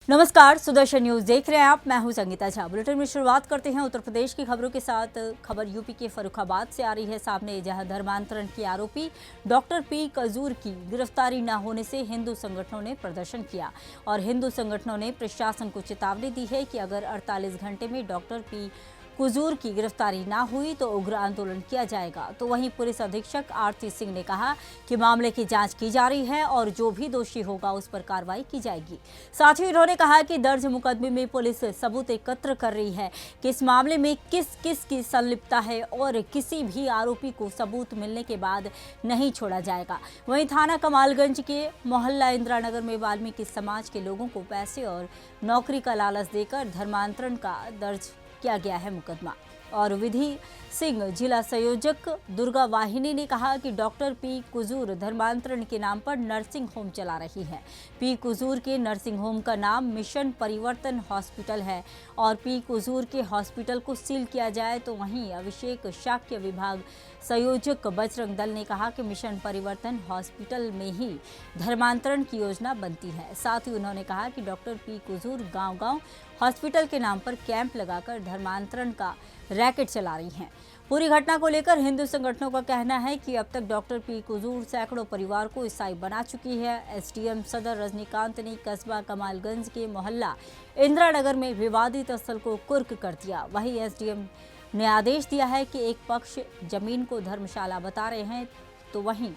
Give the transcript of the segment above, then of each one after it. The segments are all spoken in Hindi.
नमस्कार, सुदर्शन न्यूज देख रहे हैं आप। मैं हूं संगीता झा। बुलेटिन में शुरुआत करते हैं उत्तर प्रदेश की खबरों के साथ। खबर यूपी के फर्रुखाबाद से आ रही है सामने, जहां धर्मांतरण के आरोपी डॉक्टर पी कजूर की गिरफ्तारी न होने से हिंदू संगठनों ने प्रदर्शन किया और हिंदू संगठनों ने प्रशासन को चेतावनी दी है कि अगर 48 घंटे में डॉक्टर पी कुजूर की गिरफ्तारी ना हुई तो उग्र आंदोलन किया जाएगा। तो वहीं पुलिस अधीक्षक आरती सिंह ने कहा कि मामले की जांच की जा रही है और जो भी दोषी होगा उस पर कार्रवाई की जाएगी। साथ ही उन्होंने कहा कि दर्ज मुकदमे में पुलिस सबूत एकत्र कर रही है कि इस मामले में किस किस की संलिप्तता है और किसी भी आरोपी को सबूत मिलने के बाद नहीं छोड़ा जाएगा। वहीं थाना कमालगंज के मोहल्ला इंदिरा नगर में वाल्मीकि समाज के लोगों को पैसे और नौकरी का लालच देकर धर्मांतरण का दर्ज किया गया है मुकदमा। और विधि सिंह जिला संयोजक दुर्गा वाहिनी ने कहा कि डॉक्टर पी कुजूर धर्मांतरण के नाम पर नर्सिंग होम चला रही है। पी कुजूर के नर्सिंग होम का नाम मिशन परिवर्तन हॉस्पिटल है और पी कुजूर के हॉस्पिटल को सील किया जाए। तो वहीं अभिषेक शाक्य विभाग संयोजक बजरंग दल ने कहा कि मिशन परिवर्तन हॉस्पिटल में ही धर्मांतरण की योजना बनती है। साथ ही उन्होंने कहा कि डॉक्टर पी कुजूर गांव-गांव हॉस्पिटल के नाम पर कैंप लगाकर धर्मांतरण का रैकेट चला रही हैं। पूरी घटना को लेकर हिंदू संगठनों का कहना है कि अब तक डॉक्टर पी कुजूर सैकड़ों परिवार को ईसाई बना चुकी है। एसडीएम सदर रजनीकांत ने कस्बा कमालगंज के मोहल्ला इंदिरा नगर में विवादित स्थल को कुर्क कर दिया। वहीं एसडीएम ने आदेश दिया है कि एक पक्ष जमीन को धर्मशाला बता रहे हैं तो वहीं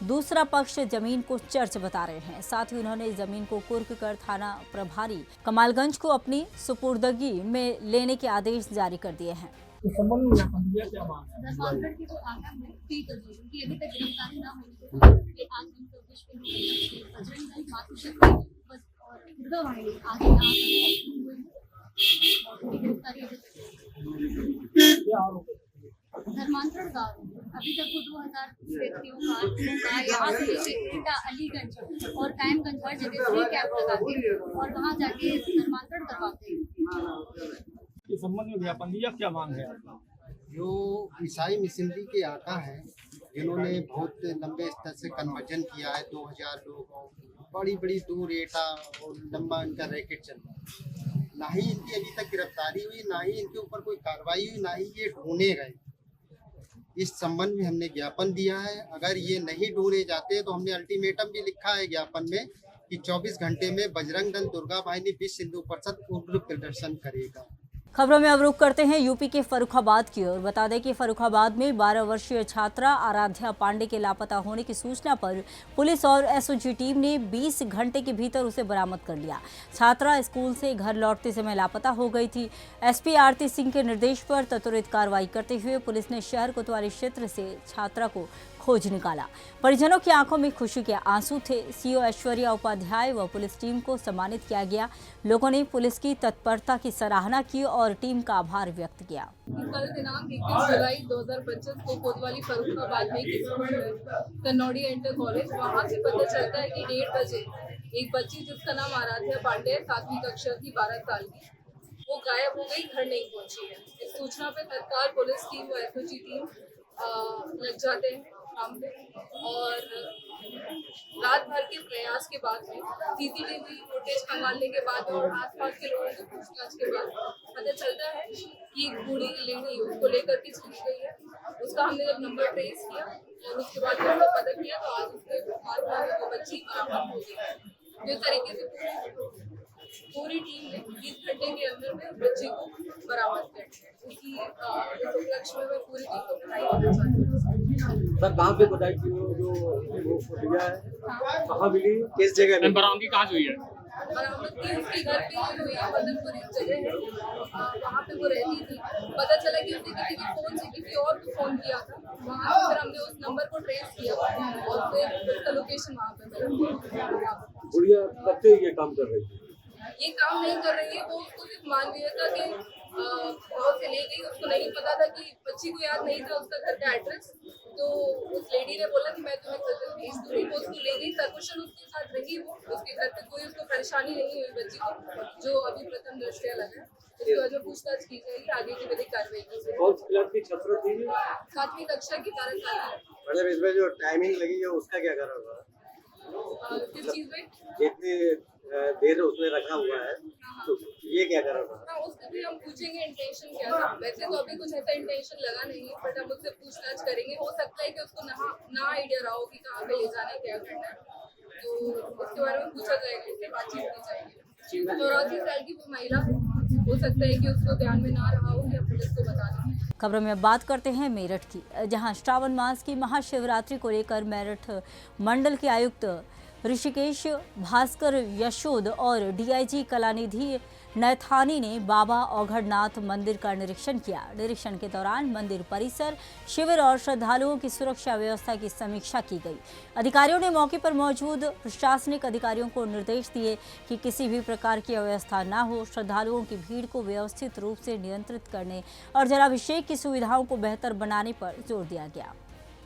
दूसरा पक्ष जमीन को चर्च बता रहे हैं। साथ ही उन्होंने जमीन को कुर्क कर थाना प्रभारी कमालगंज को अपनी सुपुर्दगी में लेने के आदेश जारी कर दिए हैं। धर्मांतरण की जो आगम है पी कजूर की अभी तक गिरफ्तारी ना होने के आज हम बजरंग दल मातृशक्ति और दुर्गा वाहिनी आगे यहाँ गिरफ्तारी धर्मांतरण का अभी तक वो 2000 व्यक्तियों का यहाँ से लेके एटा अलीगंज और कायमगंज हर जगह फ्री कैंप लगाते हैं और वहाँ जाके धर्मांतरण करवाते हैं। के संबंध में ज्ञापन दिया, क्या मांग है? जो ईसाई मिशनरी के आका हैं, जिन्होंने बहुत लंबे स्तर से कन्वर्जन किया है 2000 लोगों, बड़ी बड़ी दूर एटा और लंबा इनका रैकेट चल रहा है। ना ही इनकी अभी तक गिरफ्तारी हुई, ना ही इनके ऊपर कोई कार्रवाई हुई, ना ही ये ढूंढे गए। इस संबंध में हमने ज्ञापन दिया है। अगर ये नहीं ढूंढे जाते तो हमने अल्टीमेटम भी लिखा है ज्ञापन में कि 24 घंटे में बजरंग दल दुर्गा वाहिनी विश्व हिंदू परिषद उग्र प्रदर्शन करेगा। खबरों में अब रुख करते हैं यूपी के फर्रुखाबाद की ओर। बता दें कि फर्रुखाबाद में 12 वर्षीय छात्रा आराध्या पांडे के लापता होने की सूचना पर पुलिस और एसओजी टीम ने 20 घंटे के भीतर उसे बरामद कर लिया। छात्रा स्कूल से घर लौटते समय लापता हो गई थी। एसपी आरती सिंह के निर्देश पर त्वरित कार्रवाई करते हुए पुलिस ने शहर कोतवाली क्षेत्र से छात्रा को खोज निकाला। परिजनों की आंखों में खुशी के आंसू थे। सीओ ऐश्वर्या उपाध्याय व पुलिस टीम को सम्मानित किया गया। लोगों ने पुलिस की तत्परता की सराहना की और टीम का आभार व्यक्त किया। कल दिनांक 21 जुलाई 2025 को कोतवाली फर्रुखाबाद में कन्नौड़ी इंटर कॉलेज वहाँ से पता चलता है कि 1:30 बजे एक बच्ची जिसका नाम आराध्या पांडे 7वीं कक्षा की 12 साल की, वो गायब हो गई, घर नहीं पहुंची है। इस सूचना पर तत्काल पुलिस टीम व एसओजी टीम लग जाते हैं काम पे और रात भर के प्रयास के बाद में सीसीटीवी फुटेज खंगालने के बाद और आसपास के लोगों से पूछताछ के बाद पता चलता है कि एक बूढ़ी लेडी उसको लेकर के चली गई है। उसका हमने जब नंबर ट्रेस किया और उसके बाद उसको पता किया तो आज उसके वो बच्ची बरामद हो गई। जिस तरीके से पूरी टीम ने 20 घंटे के अंदर में बच्चे को बरामद कर दिया, उसी उपलक्ष्य में मैं पूरी टीम को बधाई देना चाहती हूँ। सर कहाँ पे बताई थी जो दिया है, कहाँ मिली, किस जगह में बरामदगी कहाँ हुई है? बरामदगी उसके घर पे हुई है, मदनपुर एक जगह है, वहाँ पे वो रहती थी। पता चला कि उसने किसी के फोन से किसी और को फोन किया था, वहाँ से फिर हमने उस नंबर को ट्रेस किया और फिर उसका लोकेशन वहाँ पे मिला। गुड़िया कब से ये काम कर रही थी? ये काम नहीं कर रही है, वो उसको सिर्फ मानवीयता के भाव से ले गई। उसको नहीं पता था कि बच्ची को याद नहीं था उसका घर का एड्रेस, तो उस लेडी ने बोला कि मैं तुम्हें कल भेज दूंगी। वो उसको ले गई, सकुशल उसके साथ रही। वो उसके घर पे कोई उसको परेशानी नहीं हुई बच्ची को, जो अभी प्रथम दृष्टया लगा। इसके वजह पूछताछ की जाएगी, आगे की विधिक कार्रवाई की जाएगी। कौन सी क्लास की छात्रा थी? 7वीं कक्षा की 12 साल की। मतलब इसमें जो टाइमिंग लगी है उसका क्या कारण रहा? किस चीज में? जितनी देर उसमें रखा हुआ है, तो ये क्या कारण रहा? हाँ, उससे भी हम पूछेंगे इंटेंशन क्या था। वैसे तो अभी कुछ ऐसा इंटेंशन लगा नहीं है, बट हम उससे पूछताछ करेंगे। हो सकता है कि उसको ना आइडिया रहा हो कि कहाँ पे ले जाना है, क्या करना है, तो उसके बारे में पूछा जाएगा, उससे बातचीत की जाएगी। 84 साल की वो महिला हो सकता है कि उसको ध्यान में ना रहा हो, या पुलिस को बता दें। खबरों में बात करते हैं मेरठ की, जहां श्रावण मास की महाशिवरात्रि को लेकर मेरठ मंडल के आयुक्त ऋषिकेश भास्कर यशोद और डीआईजी कलानिधि नैथानी ने बाबा औघड़नाथ मंदिर का निरीक्षण किया। निरीक्षण के दौरान मंदिर परिसर, शिविर और श्रद्धालुओं की सुरक्षा व्यवस्था की समीक्षा की गई। अधिकारियों ने मौके पर मौजूद प्रशासनिक अधिकारियों को निर्देश दिए कि किसी भी प्रकार की अव्यवस्था न हो। श्रद्धालुओं की भीड़ को व्यवस्थित रूप से नियंत्रित करने और जलाभिषेक की सुविधाओं को बेहतर बनाने पर जोर दिया गया।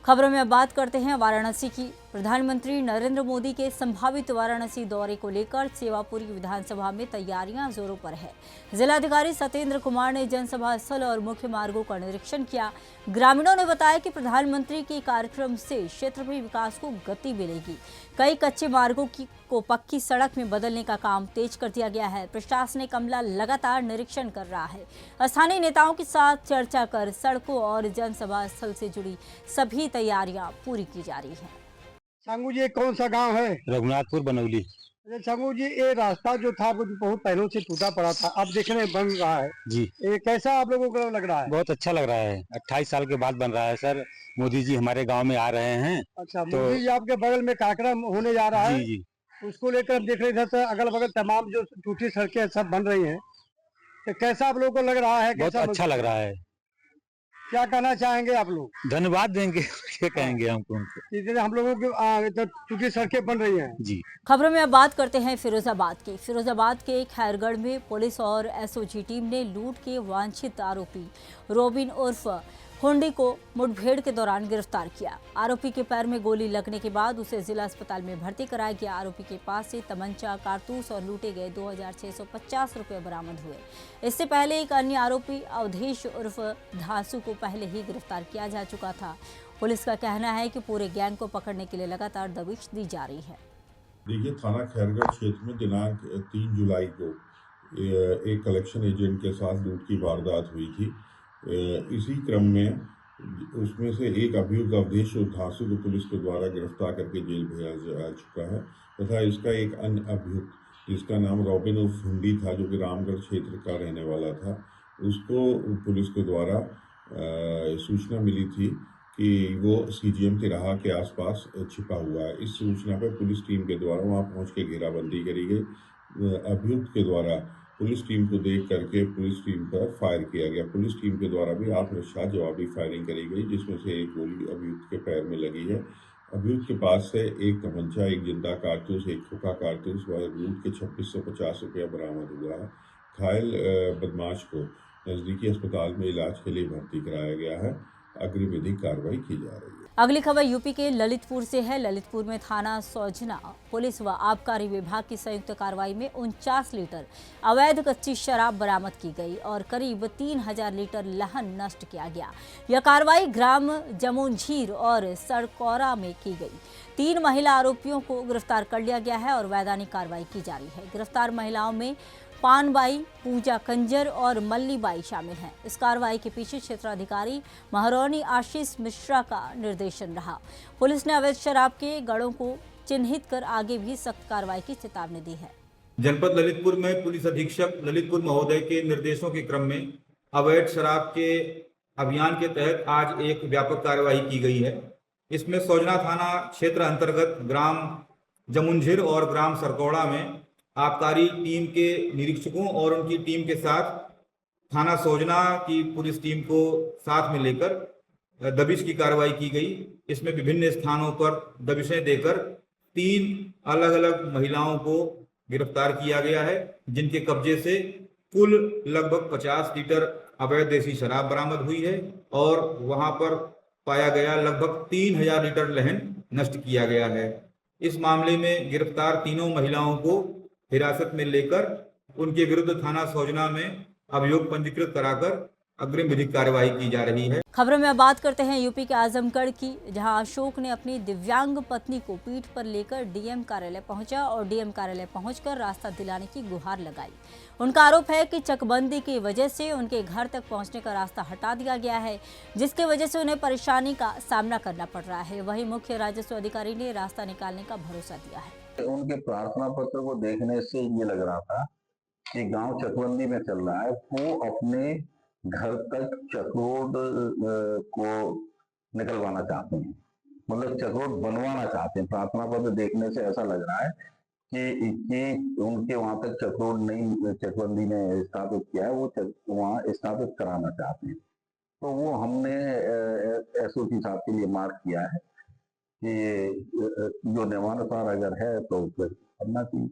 खबरों में अब बात करते हैं वाराणसी की। प्रधानमंत्री नरेंद्र मोदी के संभावित वाराणसी दौरे को लेकर सेवापुरी विधानसभा में तैयारियां जोरों पर है। जिलाधिकारी सत्येंद्र कुमार ने जनसभा स्थल और मुख्य मार्गों का निरीक्षण किया। ग्रामीणों ने बताया कि प्रधानमंत्री के कार्यक्रम से क्षेत्र में विकास को गति मिलेगी। कई कच्चे मार्गों को पक्की सड़क में बदलने का काम तेज कर दिया गया है। प्रशासनिक अमला लगातार निरीक्षण कर रहा है। स्थानीय नेताओं के साथ चर्चा कर सड़कों और जनसभा स्थल से जुड़ी सभी तैयारियां पूरी की जा रही हैं। सांगू जी कौन सा गांव है? रघुनाथपुर बनौली। अच्छा सांगू जी, ये रास्ता जो था वो बहुत पहलों से टूटा पड़ा था, अब देखने में बन रहा है जी। ये कैसा आप लोगों को लग रहा है? बहुत अच्छा लग रहा है। 28 साल के बाद बन रहा है सर। मोदी जी हमारे गांव में आ रहे हैं। अच्छा, तो मोदी जी आपके बगल में कार्यक्रम होने जा रहा है जी जी। उसको लेकर देख रहे इधर से अगल बगल तमाम जो टूटी सड़कें सब बन रही हैं, तो कैसा आप लोगों को लग रहा है? बहुत कैसा अच्छा लग रहा है। क्या कहना चाहेंगे आप लोग? धन्यवाद देंगे क्या कहेंगे हमको उनको। इधर हम लोगों की इधर टूटी सड़कें बन रही हैं जी। खबरों में अब बात करते हैं फिरोजाबाद की। फिरोजाबाद के खैरगढ़ में पुलिस और एसओजी टीम ने लूट के वांछित आरोपी रोबिन उर्फ हुंडी को मुठभेड़ के दौरान गिरफ्तार किया। आरोपी के पैर में गोली लगने के बाद उसे जिला अस्पताल में भर्ती कराया गया। आरोपी के पास से तमंचा, कारतूस और लूटे गए 2650 रुपये बरामद हुए। इससे पहले एक अन्य आरोपी अवधेश उर्फ धासु को पहले ही गिरफ्तार किया जा चुका था। पुलिस का कहना है कि पूरे गैंग को पकड़ने के लिए लगातार दबिश दी जा रही है। देखिए, थाना खैरगढ़ क्षेत्र में दिनांक 3 जुलाई को एक कलेक्शन एजेंट के साथ लूट की वारदात हुई थी। इसी क्रम में उसमें से एक अभियुक्त अवधेश और धासु को पुलिस के द्वारा गिरफ्तार करके जेल भेजा जा चुका है तथा इसका एक अन्य अभियुक्त जिसका नाम रॉबिन उर्फ हुंडी था, जो कि रामगढ़ क्षेत्र का रहने वाला था, उसको पुलिस के द्वारा सूचना मिली थी कि वो सीजीएम तिराहा के आसपास छिपा हुआ है। इस सूचना पर पुलिस टीम के द्वारा वहां पहुंच के घेराबंदी करी गई। अभियुक्त के द्वारा पुलिस टीम को देख करके पुलिस टीम पर फायर किया गया। पुलिस टीम के द्वारा भी आत्मरक्षा जवाबी फायरिंग करी गई, जिसमें से एक गोली अभियुक्त के पैर में लगी है। अभियुक्त के पास से एक तमंचा, एक जिंदा कारतूस, एक खोखा कारतूस व लूट के 2650 रुपया बरामद हुआ है। घायल बदमाश को नजदीकी अस्पताल में इलाज के लिए भर्ती कराया गया है। अग्रिम विधिक कार्रवाई की जा रही है। अगली खबर यूपी के ललितपुर से है। ललितपुर में थाना सौजना पुलिस व आबकारी विभाग की संयुक्त कार्रवाई में 49 लीटर अवैध कच्ची शराब बरामद की गई और करीब 3000 लीटर लहन नष्ट किया गया। यह कार्रवाई ग्राम जमुनझीर और सड़कौरा में की गई। 3 महिला आरोपियों को गिरफ्तार कर लिया गया है और वैधानिक कार्रवाई की जा रही है। गिरफ्तार महिलाओं में पानबाई, पूजा कंजर और मल्लीबाई शामिल हैं। इस कार्रवाई के पीछे क्षेत्राधिकारी महारानी आशीष मिश्रा का निर्देशन रहा। पुलिस ने अवैध शराब के गढ़ों को चिन्हित कर आगे भी सख्त कार्रवाई की चेतावनी दी है। जनपद ललितपुर में पुलिस अधीक्षक ललितपुर महोदय के निर्देशों के क्रम में अवैध शराब के अभियान के तहत आज एक व्यापक कार्रवाई की गई है। इसमें सौजना थाना क्षेत्र अंतर्गत ग्राम जमुनझिर और ग्राम सरकौड़ा में आबकारी टीम के निरीक्षकों और उनकी टीम के साथ थाना सौजना की पुलिस टीम को साथ में लेकर दबिश की कार्रवाई की गई। इसमें विभिन्न स्थानों पर दबिशें देकर 3 अलग अलग महिलाओं को गिरफ्तार किया गया है, जिनके कब्जे से कुल लगभग 50 लीटर अवैध देसी शराब बरामद हुई है और वहां पर पाया गया लगभग 3000 लीटर लहन नष्ट किया गया है। इस मामले में गिरफ्तार तीनों महिलाओं को हिरासत में लेकर उनके विरुद्ध थाना सौजना में अभियोग पंजीकृत कराकर अग्रिम विधिक कार्यवाही की जा रही है। खबरों में अब बात करते हैं यूपी के आजमगढ़ की, जहां अशोक ने अपनी दिव्यांग पत्नी को पीठ पर लेकर डीएम कार्यालय पहुंचा और डीएम कार्यालय पहुंचकर रास्ता दिलाने की गुहार लगाई। उनका आरोप है कि चकबंदी की वजह से उनके घर तक पहुंचने का रास्ता हटा दिया गया है, जिसकी वजह से उन्हें परेशानी का सामना करना पड़ रहा है। वहीं मुख्य राजस्व अधिकारी ने रास्ता निकालने का भरोसा दिया है। उनके प्रार्थना पत्र को देखने से ये लग रहा था कि गांव चकबंदी में चल रहा है, वो अपने घर तक चकरोड को निकलवाना चाहते हैं, मतलब चकरोड बनवाना चाहते हैं। प्रार्थना पत्र देखने से ऐसा लग रहा है कि उनके वहां तक चकरोड नहीं, चकबंदी ने स्थापित किया है, वो वहां स्थापित कराना चाहते हैं। तो वो हमने एसओपी साहब के लिए मार्क किया है कि जो नियमानुसार अगर है तो फिर करना चाहिए।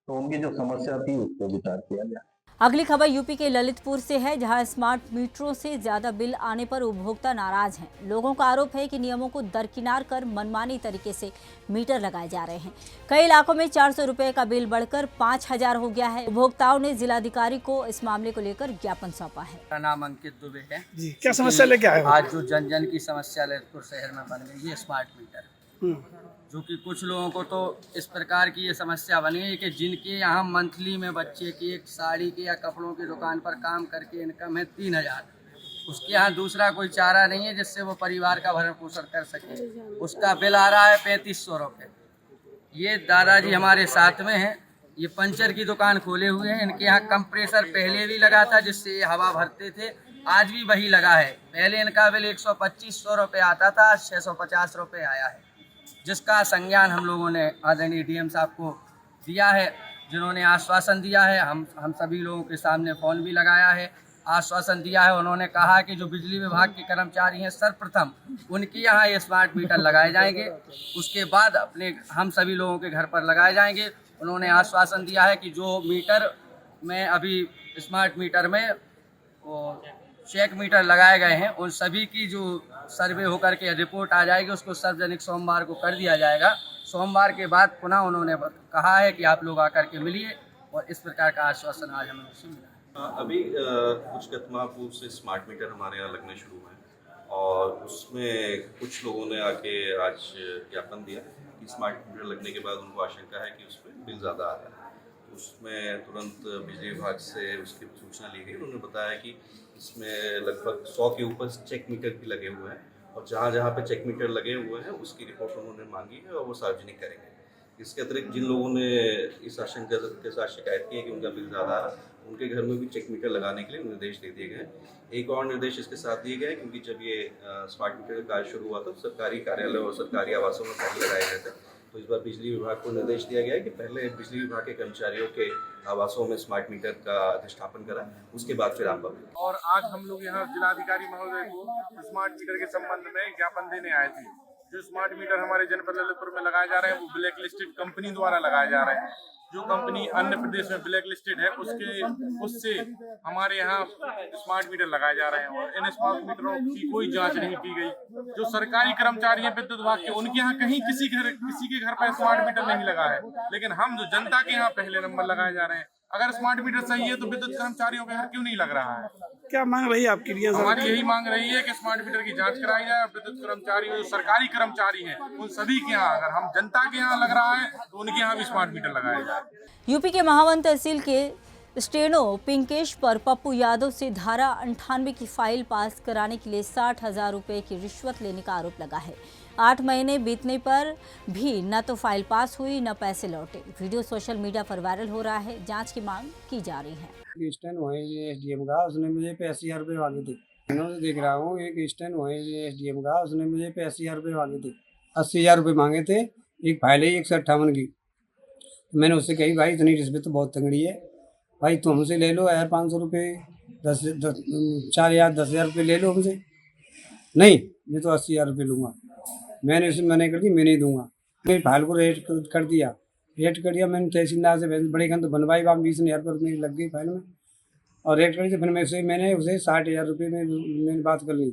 तो उनकी जो समस्या थी उस पर विचार किया गया। अगली खबर यूपी के ललितपुर से है, जहां स्मार्ट मीटरों से ज्यादा बिल आने पर उपभोक्ता नाराज हैं। लोगों का आरोप है कि नियमों को दरकिनार कर मनमानी तरीके से मीटर लगाए जा रहे हैं। कई इलाकों में 400 रुपए का बिल बढ़कर 5000 हो गया है। उपभोक्ताओं ने जिलाधिकारी को इस मामले को लेकर ज्ञापन सौंपा है। मेरा नाम अंकित दुबे है जी, क्या समस्या लेके आए हो? आज जो जन जन की समस्या ललितपुर शहर में बन गई है स्मार्ट मीटर, जो कि कुछ लोगों को तो इस प्रकार की ये समस्या बनी है कि जिनके यहाँ मंथली में बच्चे की एक साड़ी की या कपड़ों की दुकान पर काम करके इनकम है 3000, उसके यहाँ दूसरा कोई चारा नहीं है जिससे वो परिवार का भरण पोषण कर सके। उसका बिल आ रहा है 3500 रुपये। ये दादाजी हमारे साथ में हैं, ये पंचर की दुकान खोले हुए हैं। इनके यहाँ कंप्रेसर पहले भी लगा था जिससे ये हवा भरते थे, आज भी वही लगा है। पहले इनका बिल 125 रुपये आता था, 650 रुपये आया है, जिसका संज्ञान हम लोगों ने आदरणीय डीएम साहब को दिया है, जिन्होंने आश्वासन दिया है। हम सभी लोगों के सामने फ़ोन भी लगाया है, आश्वासन दिया है। उन्होंने कहा कि जो बिजली विभाग के कर्मचारी हैं सर्वप्रथम उनके यहाँ ये स्मार्ट मीटर लगाए जाएंगे, उसके बाद अपने हम सभी लोगों के घर पर लगाए जाएंगे। उन्होंने आश्वासन दिया है कि जो मीटर में अभी स्मार्ट मीटर में चेक मीटर लगाए गए हैं उन सभी की जो सर्वे होकर के रिपोर्ट आ जाएगी उसको सार्वजनिक सोमवार को कर दिया जाएगा। सोमवार के बाद पुनः उन्होंने कहा है कि आप लोग आकर के मिलिए, और इस प्रकार का आश्वासन आज हमें उनसे मिला। अभी कुछ गतमा पूर्व से स्मार्ट मीटर हमारे यहाँ लगने शुरू हुए और उसमें कुछ लोगों ने आके आज ज्ञापन दिया कि स्मार्ट मीटर लगने के बाद उनको आशंका है कि उसमें बिल ज़्यादा आ रहा है। उसमें तुरंत बिजली विभाग से उसकी सूचना ली गई। उन्होंने बताया कि इसमें लगभग 100 के ऊपर चेक मीटर भी लगे हुए हैं, और जहाँ जहाँ पे चेक मीटर लगे हुए हैं उसकी रिपोर्ट उन्होंने मांगी है और वो सार्वजनिक करेंगे। इसके अतिरिक्त जिन लोगों ने इस आशंका के साथ शिकायत की है कि उनका बिल ज़्यादा आ रहा है, उनके घर में भी चेक मीटर लगाने के लिए निर्देश दे दिए गए हैं। एक और निर्देश इसके साथ दिए गए हैं, क्योंकि जब ये स्मार्ट मीटर का कार्य शुरू हुआ था सरकारी कार्यालय और सरकारी आवासों में पहले लगाए गए थे, तो इस बार बिजली विभाग को निर्देश दिया गया है कि पहले बिजली विभाग के कर्मचारियों के आवासों में स्मार्ट मीटर का अधिष्ठापन करा, उसके बाद फिर आम पब्लिक। और आज हम लोग यहाँ जिलाधिकारी महोदय को स्मार्ट मीटर के संबंध में ज्ञापन देने आए थे। जो स्मार्ट मीटर हमारे जनपद ललितपुर में लगाए जा रहे हैं वो ब्लैक लिस्टेड कंपनी द्वारा लगाए जा रहे हैं। जो कंपनी अन्य प्रदेश में ब्लैक लिस्टेड है उससे हमारे यहाँ स्मार्ट मीटर लगाए जा रहे हैं, और इन स्मार्ट मीटरों की कोई जांच नहीं की गई। जो सरकारी कर्मचारी हैं विद्युत विभाग के, उनके यहाँ कहीं किसी के घर पर स्मार्ट मीटर नहीं लगा है, लेकिन हम जो जनता के यहाँ पहले नंबर लगाए जा रहे हैं। अगर स्मार्ट मीटर सही है तो विद्युत कर्मचारियों के घर क्यों नहीं लग रहा है? क्या मांग रही है आपकी? हमारी यही मांग रही है कि स्मार्ट मीटर की जांच कराई जाए। विद्युत कर्मचारी जो सरकारी कर्मचारी हैं उन सभी के यहाँ, अगर हम जनता के यहाँ लग रहा है तो उनके यहाँ भी स्मार्ट मीटर लगाया जाए। यूपी के महावन तहसील के स्टेनो पिंकेश पर पप्पू यादव से धारा 98 की फाइल पास कराने के लिए 60,000 रुपये की रिश्वत लेने का आरोप लगा है। 8 महीने बीतने पर भी न तो फाइल पास हुई न पैसे लौटे। वीडियो सोशल मीडिया पर वायरल हो रहा है, जांच की मांग की जा रही है। स्टैंड हुए एसडीएम का, उसने मुझे 80,000 रुपये मांगे थे। मैंने देख रहा हूँ एक स्टैंड हुए एसडीएम का, उसने मुझे 80,000 रुपये मांगे थे। 80,000 रुपये मांगे थे। एक फाइल है 158 की। मैंने उससे कही भाई इतनी रिश्वत तो बहुत तगड़ी है, भाई तुम हमसे ले लो 1500 रुपये, 10,000 रुपये ले लो हमसे। नहीं, मैं तो 80,000 रुपये लूँगा। मैंने उसे मना कर दी, मैं नहीं दूंगा। मेरी फाइल को रेट कर दिया। मैंने तहसीलदार से बड़े खंड तो बनवाई, वहाँ 20,000 पर मेरी लग गई फाइल में, और रेट कर दी। फिर मैंने उसे 60,000 रुपये में मैंने बात कर ली।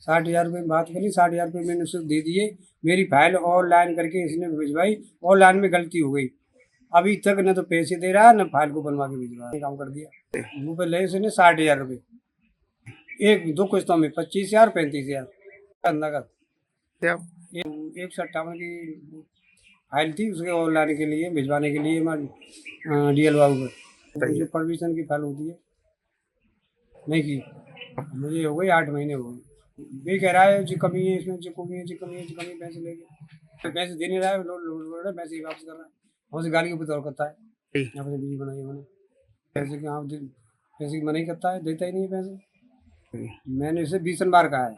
60,000 रुपये में बात कर ली, 60,000 रुपये मैंने उसे दे दिए। मेरी फाइल ऑनलाइन करके इसने भिजवाई, ऑनलाइन में गलती हो गई। अभी तक न तो पैसे दे रहा है, न फाइल को बनवा के भिजवा रहा है। काम कर दिया मुँह पे ले से 60,000 रुपये, एक 2 किस्तों में 25,000 35,000 नगद। एक 158 की फाइल थी, उसके और लाने के लिए भिजवाने के लिए DL बाबू को जो परमिशन की फाइल होती है नहीं की। मुझे हो गई 8 महीने हो गए। ये कह रहा है जी कमी है इसमें, जी कमी है, जी कमी है, जी कमी, पैसे लेके पैसे दे नहीं रहा है, लोड पैसे ही वापस कर रहा है, हमसे गाली के बतौर करता है। अपने बीवी बनाई मैंने पैसे की, हाँ पैसे की मना ही करता है, देता ही नहीं है पैसे। मैंने इसे 20 बार कहा है,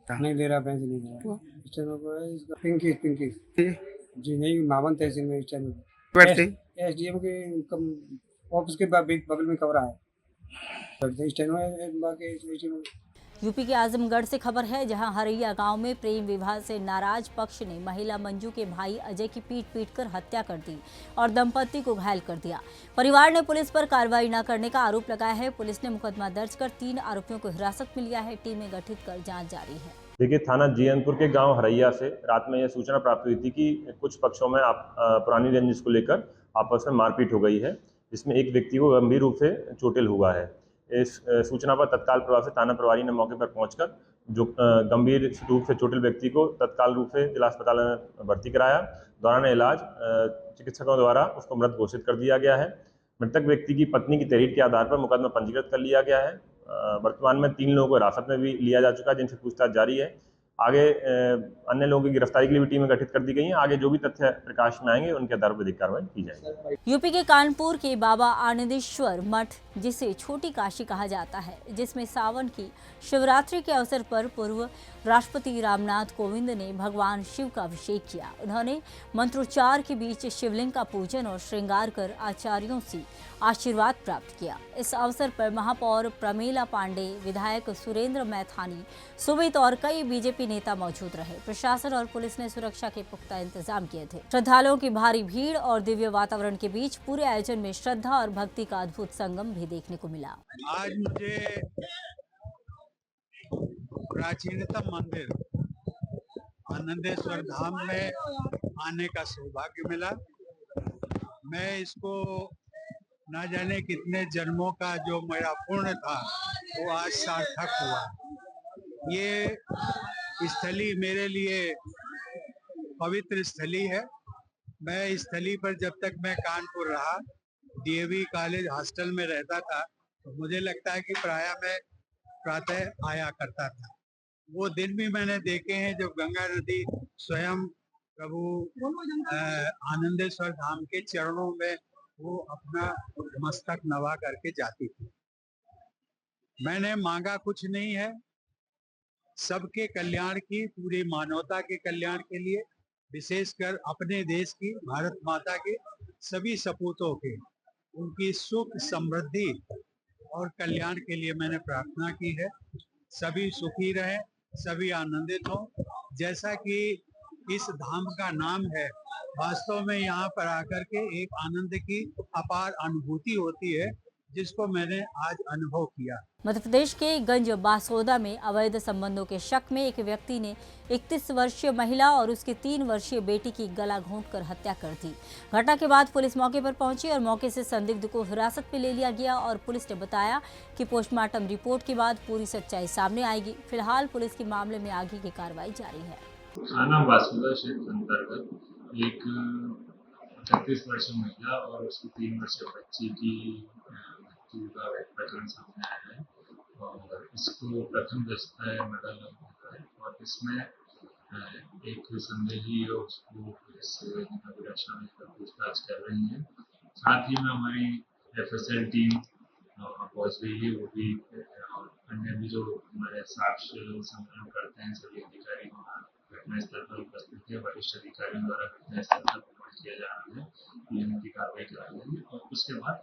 नहीं दे रहा, पैसे नहीं दे रहा। इस चैनल को पिंकी जी नहीं, मावन तहसील में इस चैनल SDM के ऑफिस के बगल में कमरा है। यूपी के आजमगढ़ से खबर है, जहां हरैया गांव में प्रेम विवाह से नाराज पक्ष ने महिला मंजू के भाई अजय की पीट कर हत्या कर दी और दंपति को घायल कर दिया। परिवार ने पुलिस पर कार्रवाई न करने का आरोप लगाया है। पुलिस ने मुकदमा दर्ज कर 3 आरोपियों को हिरासत में लिया है। टीमें गठित कर जांच जारी है। देखिए, थाना जीयनपुर के गांव हरैया से रात में यह सूचना प्राप्त हुई थी कि कुछ पक्षों में पुरानी रंजिश को लेकर आपस में मारपीट हो गई है, जिसमें एक व्यक्ति को गंभीर रूप से चोटिल हुआ है। इस सूचना पर तत्काल प्रभाव से थाना प्रभारी ने मौके पर पहुंचकर जो गंभीर रूप से चोटिल व्यक्ति को तत्काल रूप से जिला अस्पताल में भर्ती कराया। दौरान इलाज चिकित्सकों द्वारा उसको मृत घोषित कर दिया गया है। मृतक व्यक्ति की पत्नी की तहरीर के आधार पर मुकदमा पंजीकृत कर लिया गया है। वर्तमान में 3 लोगों को हिरासत में भी लिया जा चुका है, जिनसे पूछताछ जारी है। आगे अन्य लोगों की गिरफ्तारी के लिए भी टीमें गठित कर दी गई हैं। आगे जो भी तथ्य प्रकाश में आएंगे उनके आधार पर अधिक कार्रवाई की जाएगी। यूपी के कानपुर के बाबा आनंदेश्वर मठ, जिसे छोटी काशी कहा जाता है, जिसमें सावन की शिवरात्रि के अवसर पर पूर्व राष्ट्रपति रामनाथ कोविंद ने भगवान शिव का अभिषेक किया। उन्होंने मंत्रोच्चार के बीच शिवलिंग का पूजन और श्रृंगार कर आचार्यों से आशीर्वाद प्राप्त किया। इस अवसर पर महापौर प्रमीला पांडे, विधायक सुरेंद्र मैथानी, सुमित और कई बीजेपी नेता मौजूद रहे। प्रशासन और पुलिस ने सुरक्षा के पुख्ता इंतजाम किए थे। श्रद्धालुओं की भारी भीड़ और दिव्य वातावरण के बीच पूरे आयोजन में श्रद्धा और भक्ति का अद्भुत संगम भी देखने को मिला। आज मुझे प्राचीनतम मंदिर आनंदेश्वर धाम में आने का सौभाग्य मिला। मैं इसको न जाने कितने जन्मों का जो मेरा पुण्य था वो आज सार्थक हुआ। ये स्थली मेरे लिए पवित्र स्थली है। मैं इस स्थली पर जब तक मैं कानपुर रहा, DAV कॉलेज हॉस्टल में रहता था, तो मुझे लगता है कि प्रायः मैं प्रातः आया करता था। वो दिन भी मैंने देखे हैं जब गंगा नदी स्वयं प्रभु आनंदेश्वर धाम के चरणों में वो अपना मस्तक नवा करके जाती थी। मैंने मांगा कुछ नहीं है, सबके कल्याण की, पूरी मानवता के कल्याण के लिए, विशेषकर अपने देश की, भारत माता के सभी सपूतों के, उनकी सुख समृद्धि और कल्याण के लिए मैंने प्रार्थना की है। सभी सुखी रहें, सभी आनंदित हों। जैसा कि इस धाम का नाम है, वास्तव में यहाँ पर आकर के एक आनंद की अपार अनुभूति होती है, जिसको मैंने आज अनुभव किया। मध्य प्रदेश के गंज बासोदा में अवैध संबंधों के शक में एक व्यक्ति ने 31 वर्षीय महिला और उसकी 3 वर्षीय बेटी की गला घोंटकर हत्या कर दी। घटना के बाद पुलिस मौके पर पहुंची और मौके से संदिग्ध को हिरासत में ले लिया गया और पुलिस ने बताया कि पोस्टमार्टम रिपोर्ट के बाद पूरी सच्चाई सामने आएगी। फिलहाल पुलिस के मामले में आगे की कार्रवाई जारी है। थाना बासोदा क्षेत्र अंतर्गत एक 31 वर्षीय महिला और उसकी 3 वर्षीय बच्ची की मृत्यु का एक प्रकरण सामने आया है और इसको प्रथम दस्ता मर्डर है और इसमें एक संदेही उसको पुलिस शामिल कर पूछताछ कर रही है। साथ ही में हमारी FSL टीम पहुंच गई है, वो भी और अन्य भी जो हमारे साक्ष्य संकलन करते हैं सभी अधिकारी घटनास्थल पर उपस्थित है। वरिष्ठ अधिकारियों द्वारा घटनास्थल पर पहुंच किया जा रहा है, उनकी कार्रवाई कराई जाएगी और उसके बाद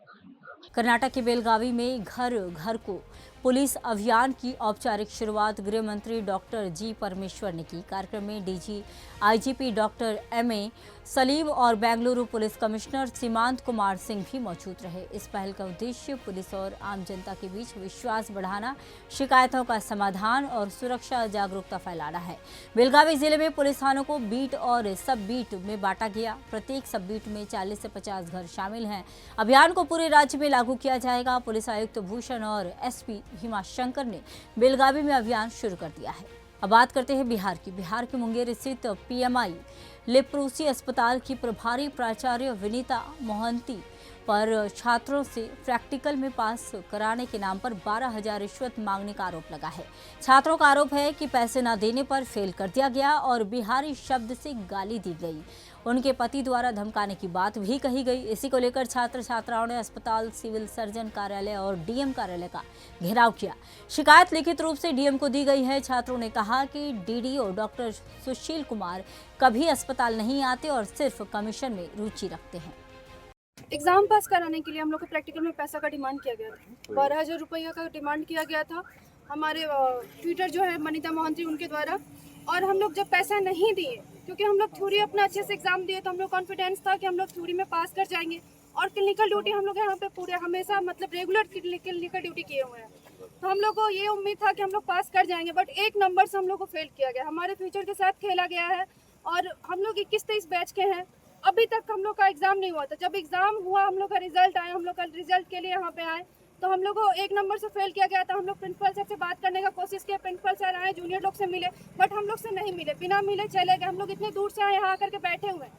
कर्नाटक के बेलगावी में घर घर को पुलिस अभियान की औपचारिक शुरुआत गृह मंत्री डॉक्टर जी परमेश्वर ने की। कार्यक्रम में DG IGP doctor MA Salim और बेंगलुरु पुलिस कमिश्नर सीमांत कुमार सिंह भी मौजूद रहे। इस पहल का उद्देश्य पुलिस और आम जनता के बीच विश्वास बढ़ाना, शिकायतों का समाधान और सुरक्षा जागरूकता फैलाना है। बेलगावी जिले में पुलिस थानों को बीट और सब बीट में बांटा गया। प्रत्येक सब बीट में 40 से 50 घर शामिल हैं। अभियान को पूरे राज्य में लागू किया जाएगा। पुलिस आयुक्त भूषण और एसपी हिमा शंकर ने बेलगावी में अभियान शुरू कर दिया है। अब बात करते हैं बिहार की। बिहार के मुंगेर स्थित पीएमआई लेप्रोसी अस्पताल की प्रभारी प्राचार्य विनीता मोहंती पर छात्रों से प्रैक्टिकल में पास कराने के नाम पर 12,000 रिश्वत मांगने का आरोप लगा है। छात्रों का आरोप है कि पैसे न देने पर फेल कर दिया गया और बिहारी शब्द से गाली दी गई। उनके पति द्वारा धमकाने की बात भी कही गई। इसी को लेकर छात्र छात्राओं ने अस्पताल, सिविल सर्जन कार्यालय और डीएम कार्यालय का घेराव किया। शिकायत लिखित रूप से डीएम को दी गई है। छात्रों ने कहा कि डीडीओ डॉक्टर सुशील कुमार कभी अस्पताल नहीं आते और सिर्फ कमीशन में रुचि रखते हैं। एग्जाम पास कराने के लिए हम लोग को प्रैक्टिकल में पैसा का डिमांड किया गया था। 12,000 रुपया का डिमांड किया गया था हमारे ट्विटर जो है वनिता मोहंती उनके द्वारा। और हम लोग जब पैसा नहीं दिए, क्योंकि हम लोग थ्योरी अपना अच्छे से एग्जाम दिए तो हम लोग कॉन्फिडेंस था कि हम लोग थ्योरी में पास कर जाएंगे। और क्लिनिकल ड्यूटी हम लोग यहाँ पे पूरे हमेशा मतलब रेगुलर क्लिनिकल ड्यूटी किए हुए हैं, तो हम लोग को ये उम्मीद था कि हम लोग पास कर जाएंगे। बट एक नंबर से हम लोग को फेल किया गया। हमारे फ्यूचर के साथ खेला गया है। और हम लोग 21-23 बैच के हैं, अभी तक हम लोग का एग्जाम नहीं हुआ था। जब एग्जाम हुआ, हम लोग का रिजल्ट आया, हम लोग का रिजल्ट के लिए यहाँ पे आए तो हम लोग को एक नंबर से फेल किया गया था। हम लोग प्रिंसिपल सर से बात करने का कोशिश किया, प्रिंसिपल सर आए, जूनियर लोग से मिले, बट हम लोग से नहीं मिले, बिना मिले चले गए। हम लोग इतने दूर से आए, यहाँ आकर के बैठे हुए हैं,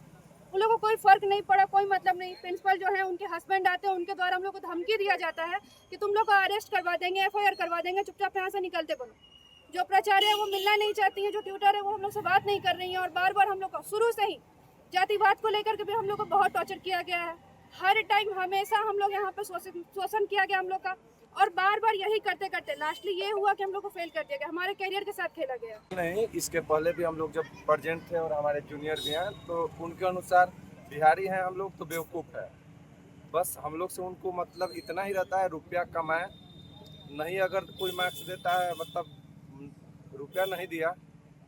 उन लोगों को कोई फर्क नहीं पड़ा, कोई मतलब नहीं। प्रिंसिपल जो है उनके हस्बैंड आते हैं, उनके द्वारा हम लोग को धमकी दिया जाता है कि तुम लोग को अरेस्ट करवा देंगे, FIR करवा देंगे, चुपचाप यहाँ से निकलते बनो। जो प्राचार्य है वो मिलना नहीं चाहती है, जो ट्यूटर है वो हम लोग से बात नहीं कर रही है। और बार बार हम लोग को शुरू से ही जातिवाद को लेकर के भी हम लोग को बहुत टॉर्चर किया गया है। हर टाइम हमेशा हम लोग यहाँ पे शोषण किया गया हम लोग का। और बार बार यही करते करते लास्टली ये हुआ कि हम लोग को फेल कर दिया गया, हमारे करियर के साथ खेला गया। नहीं, इसके पहले भी हम लोग जब प्रेजेंट थे और हमारे जूनियर भी हैं, तो उनके अनुसार बिहारी हैं हम लोग तो बेवकूफ़ है। बस हम लोग से उनको मतलब इतना ही रहता है, रुपया कमाए नहीं। अगर कोई मार्क्स देता है, मतलब रुपया नहीं दिया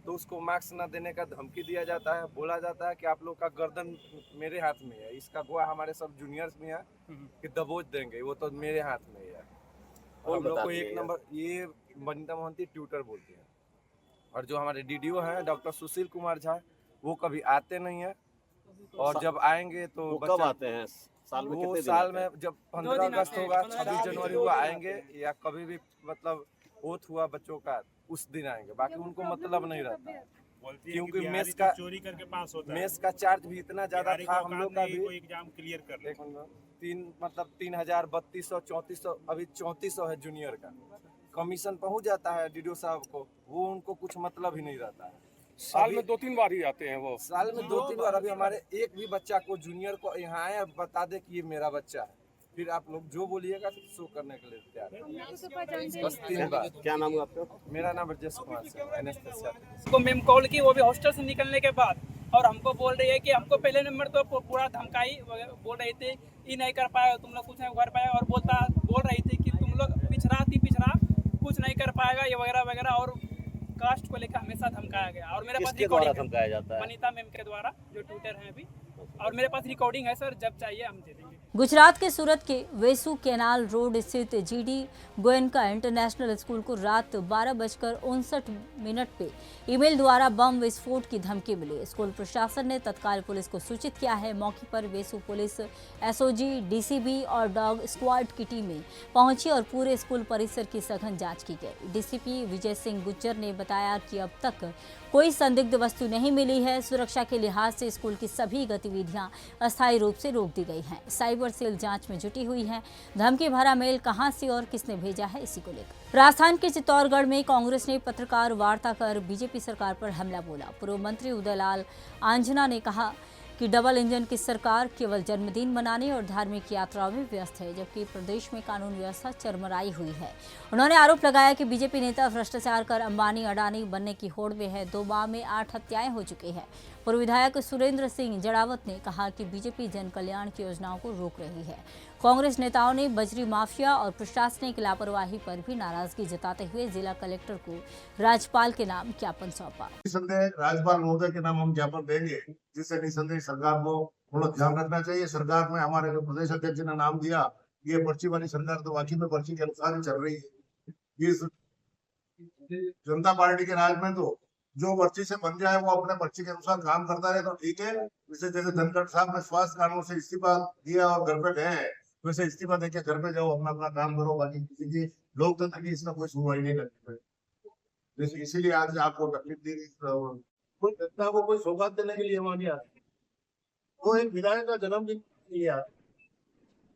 तो उसको मार्क्स ना देने का धमकी दिया जाता है। बोला जाता है कि आप लोग का गर्दन मेरे हाथ में है। इसका गवाह हमारे सब जूनियर्स भी हैं कि दबोच देंगे, वो तो मेरे हाथ में ही है। हम लोग को एक नंबर ये वनिता मोहंती ट्यूटर बोलती है। और जो हमारे डीडीओ हैं डॉक्टर सुशील कुमार झा, वो कभी आते नहीं है। और जब आएंगे तो कब आते हैं? साल में कितने दिन? साल में जब 15 अगस्त होगा, 26 जनवरी हुआ आएंगे, या कभी भी मतलब ओथ हुआ बच्चों का उस दिन आएंगे। बाकी उनको मतलब नहीं रहता है, क्योंकि मेस का चोरी करके पास होता है। मेस का चार्ज भी इतना ज्यादा था हम लोग का भी। एग्जाम क्लियर कर ले 3,000, 3200, 3400, अभी 3400 है जूनियर का। कमीशन पहुंच जाता है डीडीओ साहब को, वो उनको कुछ मतलब ही नहीं रहता है। साल में 2-3 बार ही आते हैं वो। साल में 2-3 बार। अभी हमारे एक भी बच्चा को जूनियर को यहाँ आए बता दे कि ये मेरा बच्चा है, फिर आप लोग जो बोलिएगा शो करने के लिए तैयार है। बस 3 बार। क्या नाम है आपका? मेरा नाम ब्रजेश कुमार है, एनेस्थेसिया। उसको मैम कॉल की, वो भी हॉस्टल से निकलने के बाद, और हमको बोल रही है कि हमको पहले नंबर तो पूरा धमकाई, बोल रही थी ये नहीं कर पाए, तुम लोग कुछ नहीं कर पाए। और बोल रही थी कि तुम लोग पिछड़ा कुछ नहीं कर पाएगा, ये वगैरह वगैरह। और कास्ट को लेकर हमेशा धमकाया गया। और मेरे पास रिकॉर्डिंग धमकाया जाता है? वनिता मैम के द्वारा, जो ट्विटर हैं अभी। और मेरे पास रिकॉर्डिंग है सर, जब चाहिए हम दे देंगे। गुजरात के सूरत के वेसू कैनाल रोड स्थित GD गोयनका इंटरनेशनल स्कूल को रात 12:59 पे ईमेल द्वारा बम विस्फोट की धमकी मिली। स्कूल प्रशासन ने तत्काल पुलिस को सूचित किया है। मौके पर वेसू पुलिस, SOG, DCB और डॉग स्क्वाड की टीमें पहुंची और पूरे स्कूल परिसर की सघन जांच की गई। DCP विजय सिंह गुज्जर ने बताया कि अब तक कोई संदिग्ध वस्तु नहीं मिली है। सुरक्षा के लिहाज से स्कूल की सभी गतिविधियां अस्थायी रूप से रोक दी गई हैं। साइबर सेल जांच में जुटी हुई है। धमकी भरा मेल कहां से और किसने भेजा है, इसी को लेकर राजस्थान के चित्तौड़गढ़ में कांग्रेस ने पत्रकार वार्ता कर बीजेपी सरकार पर हमला बोला। पूर्व मंत्री उदयलाल आंजना ने कहा कि डबल इंजन की सरकार केवल जन्मदिन मनाने और धार्मिक यात्राओं में व्यस्त है, जबकि प्रदेश में कानून व्यवस्था चरमराई हुई है। उन्होंने आरोप लगाया कि बीजेपी नेता भ्रष्टाचार कर अंबानी अडानी बनने की होड़ में है। 2 माह में 8 हत्याएं हो चुकी हैं। पूर्व विधायक सुरेंद्र सिंह जड़ावत ने कहा कि बीजेपी जन कल्याण की योजनाओं को रोक रही है। कांग्रेस नेताओं ने बजरी माफिया और प्रशासनिक लापरवाही पर भी नाराजगी जताते हुए जिला कलेक्टर को राज्यपाल के नाम ज्ञापन सौंपा। निसंदेह राज्यपाल महोदय के नाम हम ज्ञापन देंगे, जिससे निसंदेह सरकार को थोड़ा ध्यान रखना चाहिए। सरकार में हमारे जो प्रदेश अध्यक्ष ने नाम दिया, ये पर्ची वाली सरकार तो वाकई में पर्ची के अनुसार ही चल रही है। इस जनता पार्टी के राज में तो जो पर्ची से बन जाए वो अपने पर्ची के अनुसार काम करता रहे तो ठीक है। जैसे धनखड़ साहब ने स्वास्थ्य कारणों से इस्तीफा दिया और घर पे गए, वैसे इस्तीफा देके घर पे जाओ, अपना अपना काम करो। बाकी किसी की लोकतंत्र की इसमें कोई सुनवाई नहीं करती है। जैसे इसीलिए आज आपको तकलीफ दी गई, कोई जनता को कोई सौगात देने के लिए वहां नहीं आती। वो एक विधायक का जन्मदिन लिया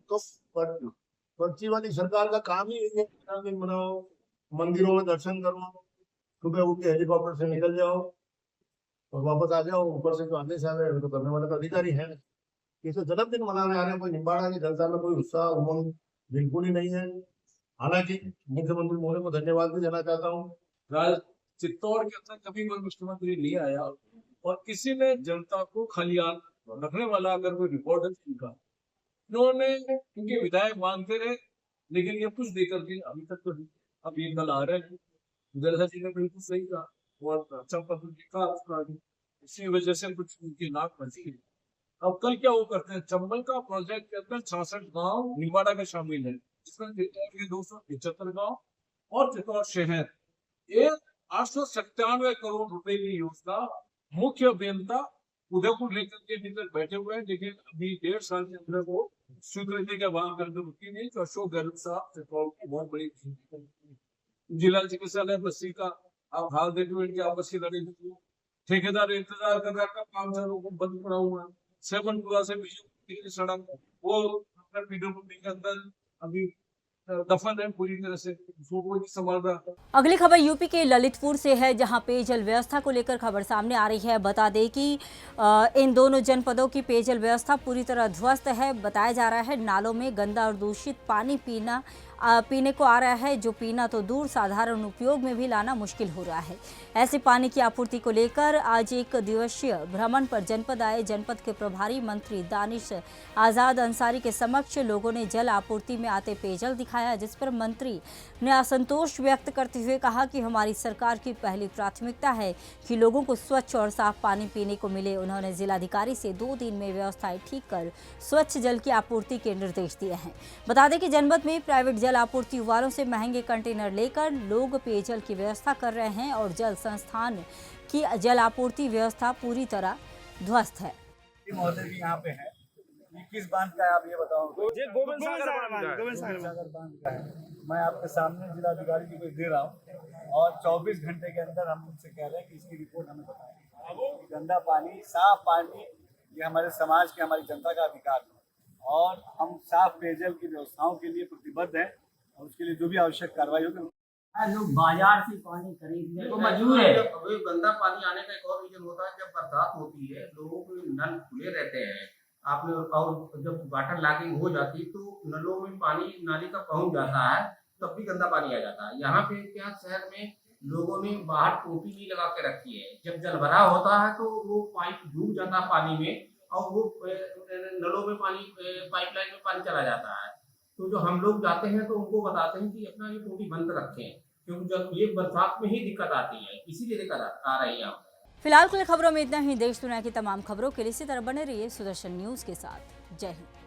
तो पर्ची वाली सरकार का काम ही है, जन्मदिन मनाओ, मंदिरों में दर्शन करो, सुबह उठ के हेलीकॉप्टर से निकल जाओ और वापस आ जाओ। ऊपर से जो आदेश आ रहे तो करने वाला तो अधिकारी है। इसे जन्मदिन मनाने आ रहे हैं, कोई निम्बाड़ा की जनता में कोई उत्साह उमंग बिल्कुल ही नहीं है। हालांकि मुख्यमंत्री महोदय को धन्यवाद भी देना चाहता हूँ। चित्तौड़ के अंदर कभी कोई मुख्यमंत्री नहीं आया और किसी ने जनता को खलियान रखने वाला अगर कोई रिपोर्ट है उनका, इन्होंने क्योंकि विधायक मांगते रहे लेकिन ये कुछ देकर के अभी तक तो अब ये कल आ रहे हैं। जलसा जी ने बिल्कुल सही कहा और अच्छा पत्र लिखा उसका, इसी वजह से कुछ उनकी नाक बची है। अब कल क्या वो करते हैं, चंबल का प्रोजेक्ट के अंदर 66 गाँव निम्बाड़ा में शामिल है, जिसमें चित्तौड़ के 275 गाँव और चित्तौड़ शहर। एक 897 करोड़ रुपए की योजना मुख्य अभियंता उदयपुर लेकर के भीतर बैठे हुए हैं, लेकिन अभी 1.5 साल के अंदर वो स्वीकृति के बाद करके रुकी नहीं। तो अशोक गहलोत साहब चित्तौड़ की बहुत बड़ी जिला चिकित्सालय बस्ती का आप हाल देखिए कि आप बस्ती लड़े ठेकेदार इंतजार कर रहा है, काम चालू को बंद पड़ा हुआ है। 7 से बीजेपी सड़क वो पीडब्ल्यूडी के अंदर अभी दफन है, पूरी तरह से संभाल रहा है। अगली खबर यूपी के ललितपुर से है, जहां पेयजल व्यवस्था को लेकर खबर सामने आ रही है। बता दें कि इन दोनों जनपदों की पेयजल व्यवस्था पूरी तरह ध्वस्त है। बताया जा रहा है नालों में गंदा और दूषित पानी पीने को आ रहा है, जो पीना तो दूर साधारण उपयोग में भी लाना मुश्किल हो रहा है। ऐसे पानी की आपूर्ति को लेकर आज एक दिवसीय भ्रमण पर जनपद आए जनपद के प्रभारी मंत्री दानिश आज़ाद अंसारी के समक्ष लोगों ने जल आपूर्ति में आते पेयजल दिखाया, जिस पर मंत्री ने असंतोष व्यक्त करते हुए कहा कि हमारी सरकार की पहली प्राथमिकता है कि लोगों को स्वच्छ और साफ पानी पीने को मिले। उन्होंने जिलाधिकारी से 2 दिन में व्यवस्थाएं ठीक कर स्वच्छ जल की आपूर्ति के निर्देश दिए हैं। बता दें कि जनपद में प्राइवेट जल आपूर्ति वालों से महंगे कंटेनर लेकर लोग पेयजल की व्यवस्था कर रहे हैं और जल संस्थान की जल आपूर्ति व्यवस्था पूरी तरह ध्वस्त है। महोदय भी यहाँ पे है, किस बांध का है आप ये बताओ? गोविंद सागर बांध का है। मैं आपके सामने जिलाधिकारी जी को दे रहा हूँ और 24 घंटे के अंदर हम उनसे कह रहे हैं कि इसकी रिपोर्ट हमें बताएं। गंदा पानी, साफ पानी ये हमारे समाज के, हमारी जनता का अधिकार है और हम साफ पेयजल की व्यवस्थाओं के लिए प्रतिबद्ध हैं और उसके लिए जो भी आवश्यक कार्रवाई होगी। लोग बाजार से पानी खरीदने को मजबूर है। गंदा पानी आने का एक और रीजन होता है, जब बरसात होती है लोगों के नल खुले रहते हैं, आपने और जब वाटर लॉगिंग हो जाती है तो नलों में पानी नाली का पहुंच जाता है, तब भी गंदा पानी आ जाता है। यहाँ पे क्या शहर में लोगों ने बाहर टोपी भी लगा के रखी है, जब जल भरा होता है तो वो पाइप डूब जाता है पानी में और वो नलों में पानी, पाइपलाइन में पानी चला जाता है। तो जो हम लोग जाते हैं तो उनको बताते हैं कि अपना ये टोटी बंद रखें, क्योंकि जब ये बरसात में ही दिक्कत आती है, इसीलिए दिक्कत आ रही है। फिलहाल कुल खबरों में इतना ही। देश दुनिया की तमाम खबरों के लिए इसी तरह बने रहिए सुदर्शन न्यूज के साथ। जय हिंद।